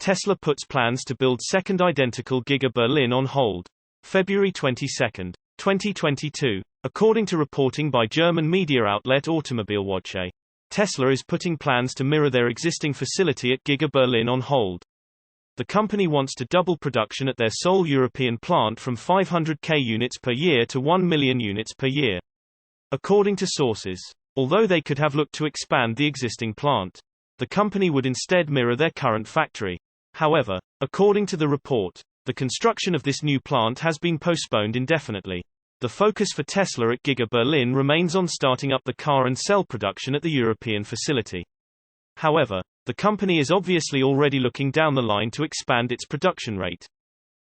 Tesla puts plans to build second identical Giga Berlin on hold. February 22, 2022. According to reporting by German media outlet Automobilwoche, Tesla is putting plans to mirror their existing facility at Giga Berlin on hold. The company wants to double production at their Seoul European plant from 500k units per year to 1 million units per year. According to sources, although they could have looked to expand the existing plant, the company would instead mirror their current factory. However, according to the report, the construction of this new plant has been postponed indefinitely. The focus for Tesla at Giga Berlin remains on starting up the car and cell production at the European facility. However, the company is obviously already looking down the line to expand its production rate.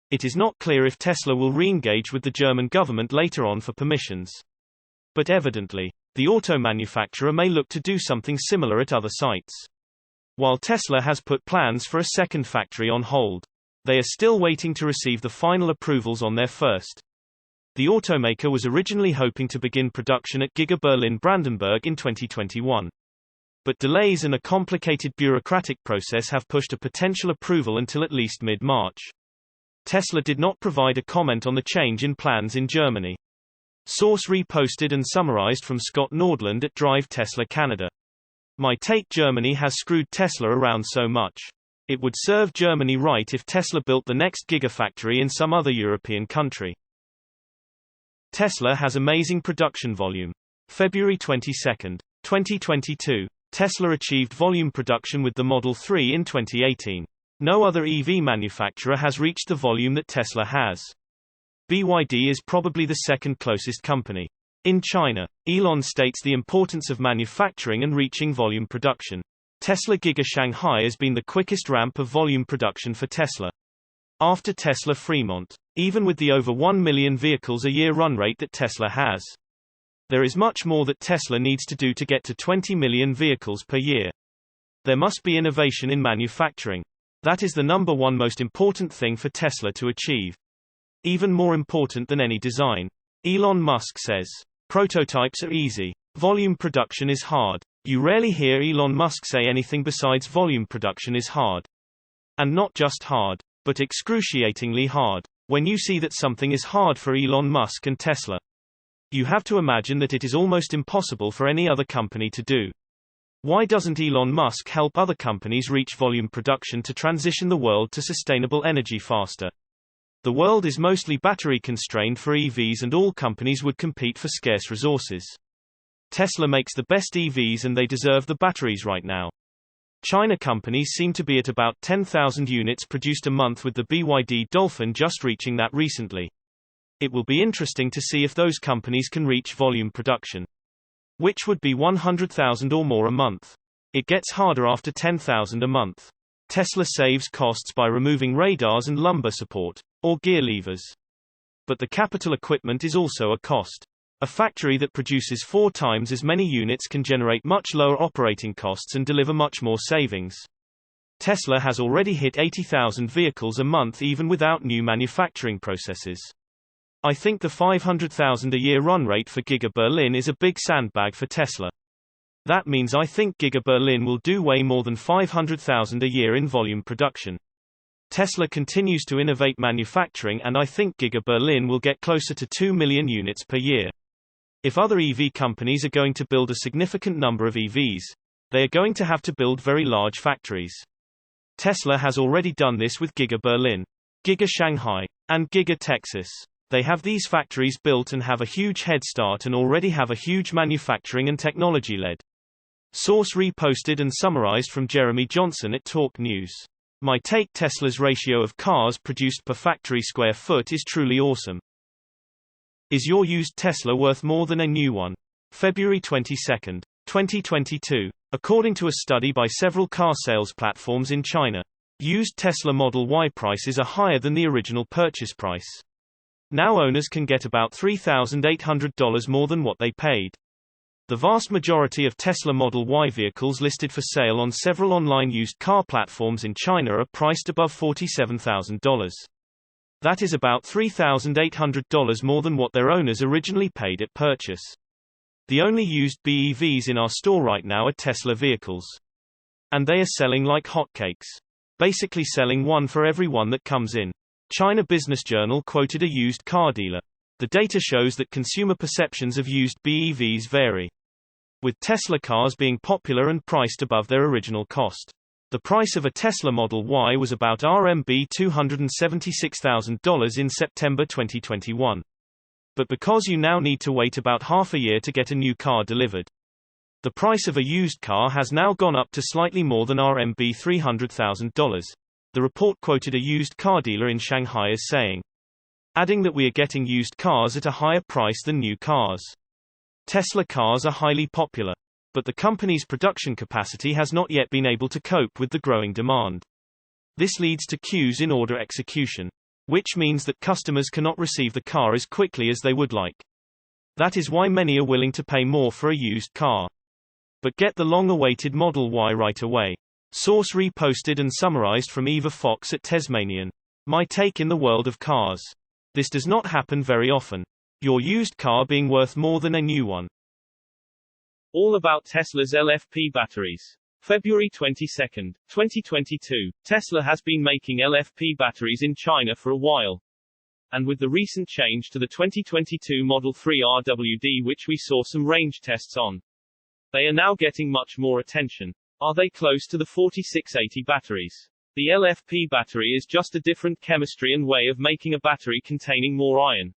It is not clear if Tesla will re-engage with the German government later on for permissions. But evidently, the auto manufacturer may look to do something similar at other sites. While Tesla has put plans for a second factory on hold, they are still waiting to receive the final approvals on their first. The automaker was originally hoping to begin production at Giga Berlin Brandenburg in 2021. But delays and a complicated bureaucratic process have pushed a potential approval until at least mid-March. Tesla did not provide a comment on the change in plans in Germany. Source reposted and summarized from Scott Nordland at Drive Tesla Canada. My take: Germany has screwed Tesla around so much. It would serve Germany right if Tesla built the next gigafactory in some other European country. Tesla has amazing production volume. February 22, 2022. Tesla achieved volume production with the Model 3 in 2018. No other EV manufacturer has reached the volume that Tesla has. BYD is probably the second closest company. In China, Elon states the importance of manufacturing and reaching volume production. Tesla Giga Shanghai has been the quickest ramp of volume production for Tesla. After Tesla Fremont, even with the over 1 million vehicles a year run rate that Tesla has, there is much more that Tesla needs to do to get to 20 million vehicles per year. There must be innovation in manufacturing. That is the number one most important thing for Tesla to achieve. Even more important than any design. Elon Musk says, "Prototypes are easy. Volume production is hard." You rarely hear Elon Musk say anything besides volume production is hard. And not just hard, but excruciatingly hard. When you see that something is hard for Elon Musk and Tesla, you have to imagine that it is almost impossible for any other company to do. Why doesn't Elon Musk help other companies reach volume production to transition the world to sustainable energy faster? The world is mostly battery constrained for EVs, and all companies would compete for scarce resources. Tesla makes the best EVs and they deserve the batteries right now. China companies seem to be at about 10,000 units produced a month, with the BYD Dolphin just reaching that recently. It will be interesting to see if those companies can reach volume production, which would be 100,000 or more a month. It gets harder after 10,000 a month. Tesla saves costs by removing radars and lumbar support, or gear levers. But the capital equipment is also a cost. A factory that produces 4 times as many units can generate much lower operating costs and deliver much more savings. Tesla has already hit 80,000 vehicles a month even without new manufacturing processes. I think the 500,000 a year run rate for Giga Berlin is a big sandbag for Tesla. That means I think Giga Berlin will do way more than 500,000 a year in volume production. Tesla continues to innovate manufacturing, and I think Giga Berlin will get closer to 2 million units per year. If other EV companies are going to build a significant number of EVs, they are going to have to build very large factories. Tesla has already done this with Giga Berlin, Giga Shanghai, and Giga Texas. They have these factories built and have a huge head start and already have a huge manufacturing and technology lead. Source reposted and summarized from Jeremy Johnson at Talk News. My take: Tesla's ratio of cars produced per factory square foot is truly awesome. Is your used Tesla worth more than a new one? February 22, 2022. According to a study by several car sales platforms in China, used Tesla Model Y prices are higher than the original purchase price. Now owners can get about $3,800 more than what they paid. The vast majority of Tesla Model Y vehicles listed for sale on several online used car platforms in China are priced above $47,000. That is about $3,800 more than what their owners originally paid at purchase. The only used BEVs in our store right now are Tesla vehicles. And they are selling like hotcakes. basically selling one for every one that comes in. China Business Journal quoted a used car dealer. The data shows that consumer perceptions of used BEVs vary, with Tesla cars being popular and priced above their original cost. The price of a Tesla Model Y was about RMB $276,000 in September 2021. But because you now need to wait about half a year to get a new car delivered, the price of a used car has now gone up to slightly more than RMB $300,000. The report quoted a used car dealer in Shanghai as saying, adding that we are getting used cars at a higher price than new cars. Tesla cars are highly popular, but the company's production capacity has not yet been able to cope with the growing demand. This leads to queues in order execution, which means that customers cannot receive the car as quickly as they would like. That is why many are willing to pay more for a used car. But get the long-awaited Model Y right away. Source reposted and summarized from Eva Fox at Tasmanian. My take in the world of cars. This does not happen very often. Your used car being worth more than a new one. All about Tesla's LFP batteries. February 22, 2022. Tesla has been making LFP batteries in China for a while. And with the recent change to the 2022 Model 3 RWD, which we saw some range tests on, they are now getting much more attention. Are they close to the 4680 batteries? The LFP battery is just a different chemistry and way of making a battery containing more iron.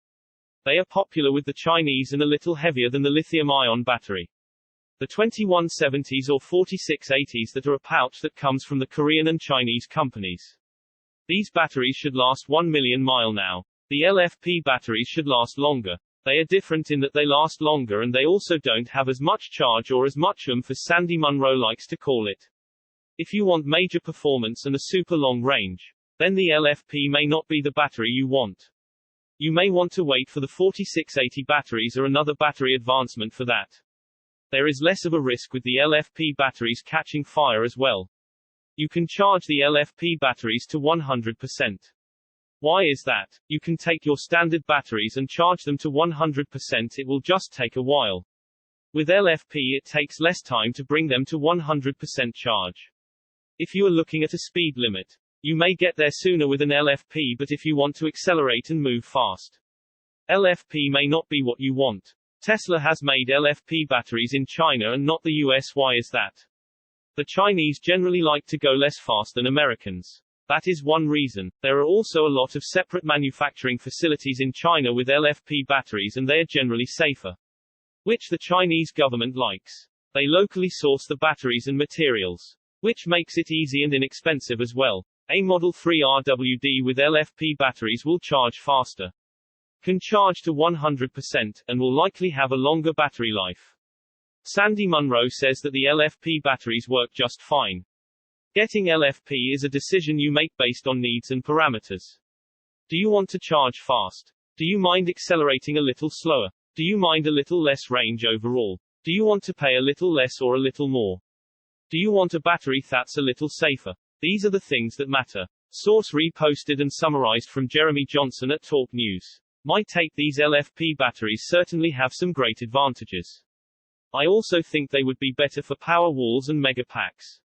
They are popular with the Chinese and a little heavier than the lithium-ion battery. The 2170s or 4680s that are a pouch that comes from the Korean and Chinese companies. These batteries should last 1 million miles now. The LFP batteries should last longer. They are different in that they last longer and they also don't have as much charge or as much oomph as Sandy Munro likes to call it. If you want major performance and a super long range, then the LFP may not be the battery you want. You may want to wait for the 4680 batteries or another battery advancement for that. There is less of a risk with the LFP batteries catching fire as well. You can charge the LFP batteries to 100%. Why is that? You can take your standard batteries and charge them to 100%. It will just take a while. With LFP it takes less time to bring them to 100% charge. If you are looking at a speed limit, you may get there sooner with an LFP, but if you want to accelerate and move fast, LFP may not be what you want. Tesla has made LFP batteries in China and not the US. Why is that? The Chinese generally like to go less fast than Americans. That is one reason. There are also a lot of separate manufacturing facilities in China with LFP batteries and they are generally safer, which the Chinese government likes. They locally source the batteries and materials, which makes it easy and inexpensive as well. A Model 3 RWD with LFP batteries will charge faster, can charge to 100%, and will likely have a longer battery life. Sandy Munro says that the LFP batteries work just fine. Getting LFP is a decision you make based on needs and parameters. Do you want to charge fast? Do you mind accelerating a little slower? Do you mind a little less range overall? Do you want to pay a little less or a little more? Do you want a battery that's a little safer? These are the things that matter. Source reposted and summarized from Jeremy Johnson at Talk News. My take: these LFP batteries certainly have some great advantages. I also think they would be better for power walls and mega packs.